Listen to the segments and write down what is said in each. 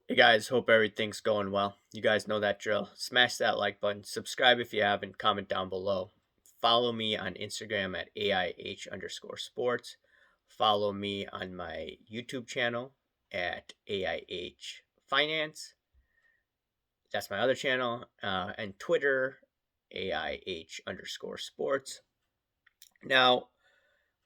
Hey guys, hope everything's going well. You guys know that drill. Smash that like button, subscribe if you haven't, comment down below. Follow me on Instagram at AIH_sports. Follow me on my YouTube channel at AIH Finance. That's my other channel. And Twitter, AIH_sports. Now,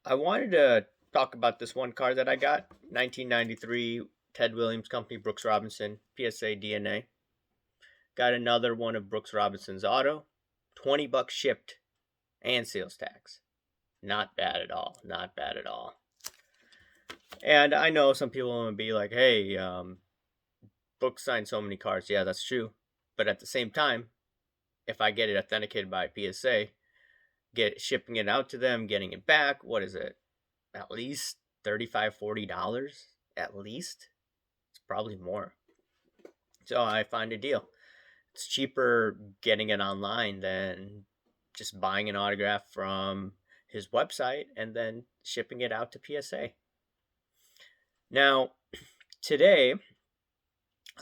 I wanted to talk about this one car that I got, 1993 Ted Williams Company, Brooks Robinson, PSA DNA. Got another one of Brooks Robinson's auto, $20 shipped and sales tax. Not bad at all. Not bad at all. And I know some people will be like, hey, Brooks signed so many cars. Yeah, that's true. But at the same time, if I get it authenticated by PSA, shipping it out to them, getting it back, what is it? At least $35-$40 at least. It's probably more. So I find a deal. It's cheaper getting it online than just buying an autograph from his website and then shipping it out to PSA. Now, today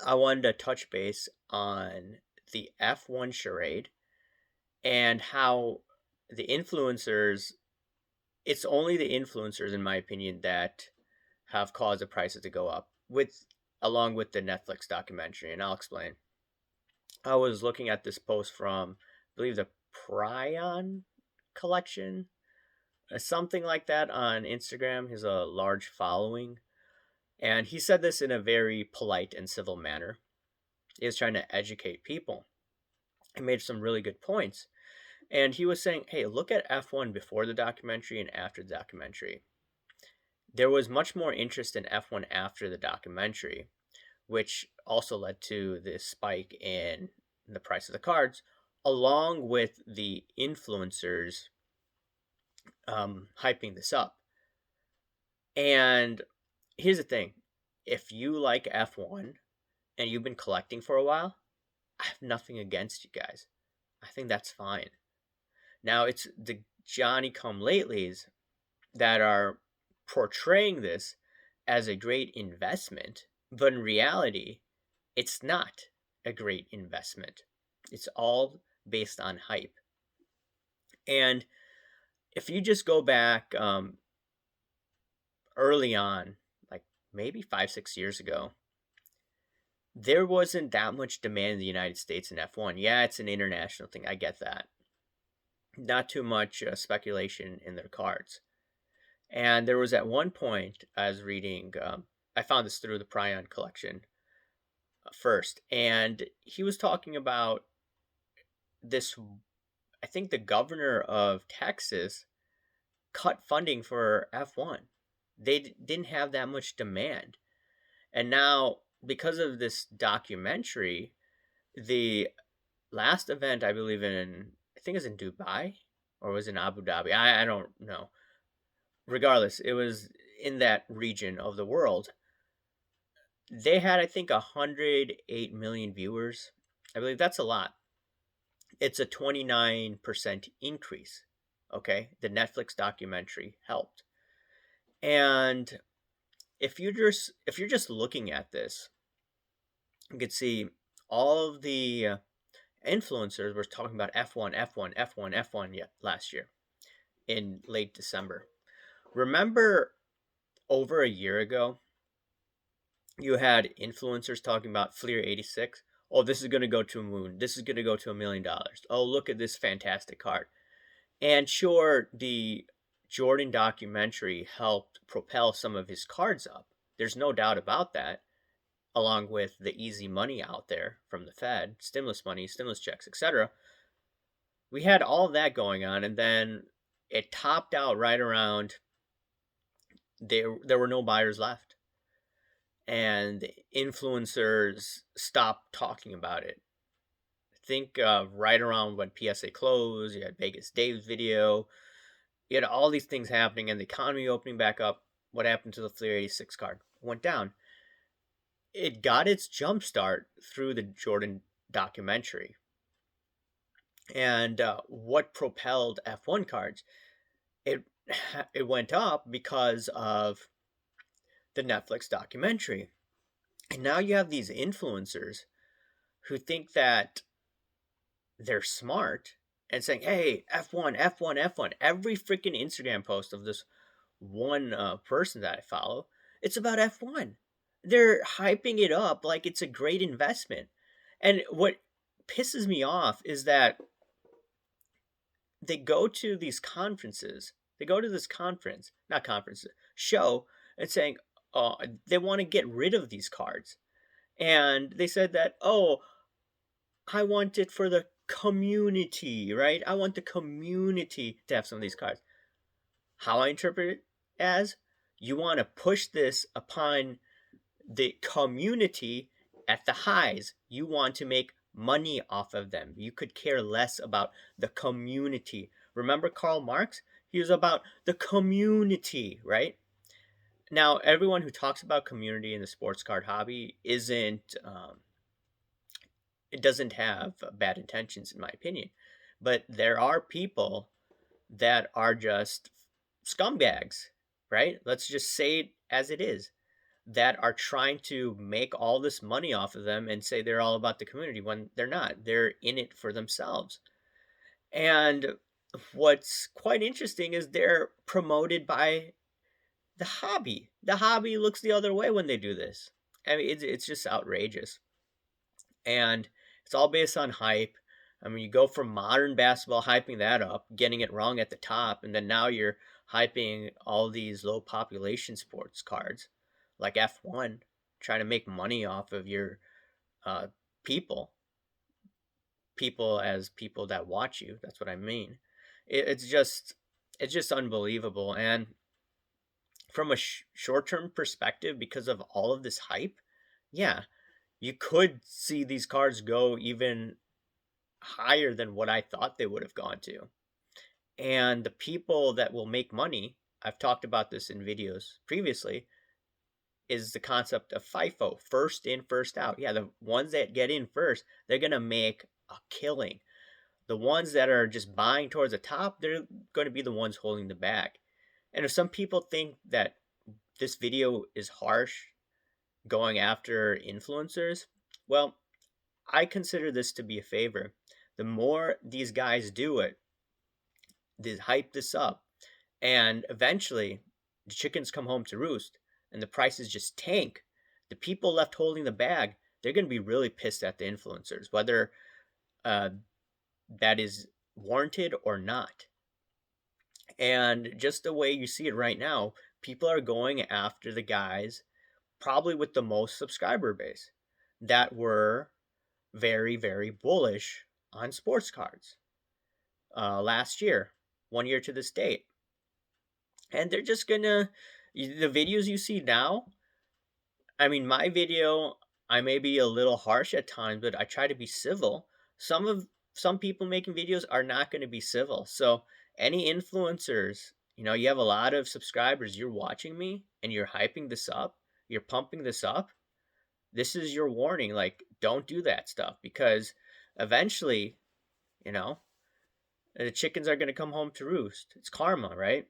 I wanted to touch base on the F1 charade and how the influencers, it's only the influencers, in my opinion, that have caused the prices to go up, along with the Netflix documentary, and I'll explain. I was looking at this post from, I believe, the Prion collection, something like that, on Instagram. He has a large following. And he said this in a very polite and civil manner. He was trying to educate people. He made some really good points. And he was saying, hey, look at F1 before the documentary and after the documentary. There was much more interest in F1 after the documentary, which also led to this spike in the price of the cards, along with the influencers hyping this up. And here's the thing. If you like F1 and you've been collecting for a while, I have nothing against you guys. I think that's fine. Now, it's the Johnny come latelys that are portraying this as a great investment, but in reality, it's not a great investment. It's all based on hype. And if you just go back early on, like maybe 5-6 years ago, there wasn't that much demand in the United States in F1. Yeah, it's an international thing. I get that. Not too much speculation in their cards. And there was at one point I was reading, I found this through the Prion collection first, and he was talking about this. I think the governor of Texas cut funding for F1. They didn't have that much demand. And now, because of this documentary, the last event, I believe I think it was in Dubai or was in Abu Dhabi. I don't know. Regardless, it was in that region of the world. They had, I think, 108 million viewers. I believe that's a lot. It's a 29% increase. Okay, the Netflix documentary helped. And if you're just looking at this, you can see all of the influencers were talking about F1, F1, F1, F1 last year in late December. Remember, over a year ago, you had influencers talking about Fleer 86. Oh, this is going to go to a moon. This is going to go to $1 million. Oh, look at this fantastic card. And sure, the Jordan documentary helped propel some of his cards up. There's no doubt about that, along with the easy money out there from the Fed, stimulus money, stimulus checks, etc. We had all of that going on, and then it topped out right around there were no buyers left. And influencers stopped talking about it. I think right around when PSA closed, you had Vegas Dave's video, you had all these things happening, and the economy opening back up. What happened to the Fleer 86 card? Went down. It got its jump start through the Jordan documentary. And what propelled F1 cards? It it went up because of the Netflix documentary. And now you have these influencers who think that they're smart and saying, "Hey, F1, F1, F1." Every freaking Instagram post of this one person that I follow, it's about F1. They're hyping it up like it's a great investment. And what pisses me off is that they go to these conferences. They go to this conference, not conferences, show, and saying, "Oh, they want to get rid of these cards." And they said that, "Oh, I want it for the community, right? I want the community to have some of these cards." How I interpret it as, you want to push this upon the community at the highs. You want to make money off of them. You could care less about the community. Remember Karl Marx? He was about the community, right? Now, everyone who talks about community in the sports card hobby isn't, it doesn't have bad intentions, in my opinion. But there are people that are just scumbags, right? Let's just say it as it is, that are trying to make all this money off of them and say they're all about the community when they're not. They're in it for themselves. And what's quite interesting is they're promoted by the hobby. The hobby looks the other way when they do this. I mean, it's just outrageous. And it's all based on hype. I mean, you go from modern basketball, hyping that up, getting it wrong at the top, and then now you're hyping all these low population sports cards like F1, trying to make money off of your uh, people, people as people that watch you. That's what I mean. It's just unbelievable. And from a short term perspective, because of all of this hype, yeah, you could see these cards go even higher than what I thought they would have gone to. And the people that will make money, I've talked about this in videos previously, is the concept of FIFO, first in, first out. Yeah, the ones that get in first, they're going to make a killing. The ones that are just buying towards the top, they're going to be the ones holding the bag. And if some people think that this video is harsh going after influencers, well, I consider this to be a favor. The more these guys do it, they hype this up, and eventually the chickens come home to roost and the prices just tank. The people left holding the bag, they're going to be really pissed at the influencers, whether uh, that is warranted or not. And just the way you see it right now, people are going after the guys probably with the most subscriber base that were very, very bullish on sports cards last year, 1 year to this date. And they're just gonna, the videos you see now, I mean, my video, I may be a little harsh at times, but I try to be civil. Some people making videos are not going to be civil. So any influencers, you have a lot of subscribers, you're watching me and you're hyping this up, you're pumping this up. This is your warning. Like, don't do that stuff, because eventually, you know, the chickens are going to come home to roost. It's karma, right?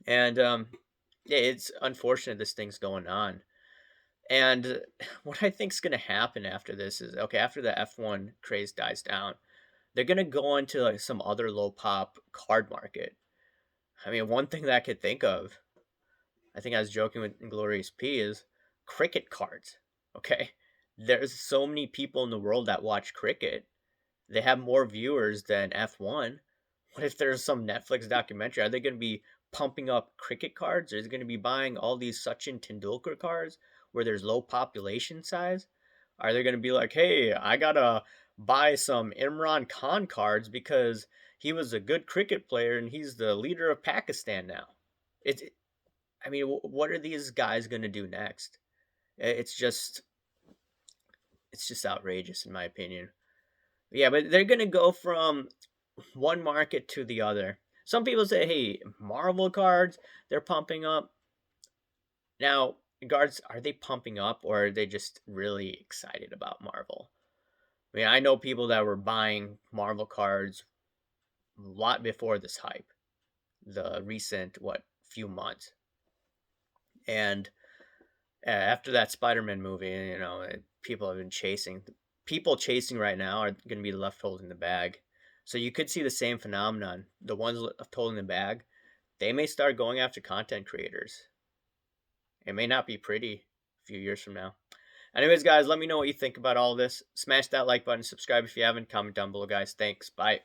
And yeah, it's unfortunate this thing's going on. And what I think is going to happen after this is, okay, after the F1 craze dies down, they're going to go into like some other low pop card market. I mean, one thing that I could think of, I think I was joking with Inglorious P, is cricket cards. Okay, there's so many people in the world that watch cricket. They have more viewers than F1. What if there's some Netflix documentary? Are they going to be pumping up cricket cards? Or is it going to be buying all these Sachin Tendulkar cards where there's low population size? Are they going to be like, hey, I got to buy some Imran Khan cards because he was a good cricket player and he's the leader of Pakistan now? It's, I mean, what are these guys going to do next? It's just, it's just outrageous in my opinion. Yeah, but they're going to go from one market to the other. Some people say, hey, Marvel cards, they're pumping up. Now, guards, are they pumping up or are they just really excited about Marvel? I mean, I know people that were buying Marvel cards a lot before this hype, the recent, few months. And After that Spider-Man movie, people have been chasing. People chasing right now are going to be left holding the bag. So you could see the same phenomenon. The ones left holding the bag, they may start going after content creators. It may not be pretty a few years from now. Anyways, guys, let me know what you think about all this. Smash that like button, subscribe if you haven't, comment down below, guys. Thanks. Bye.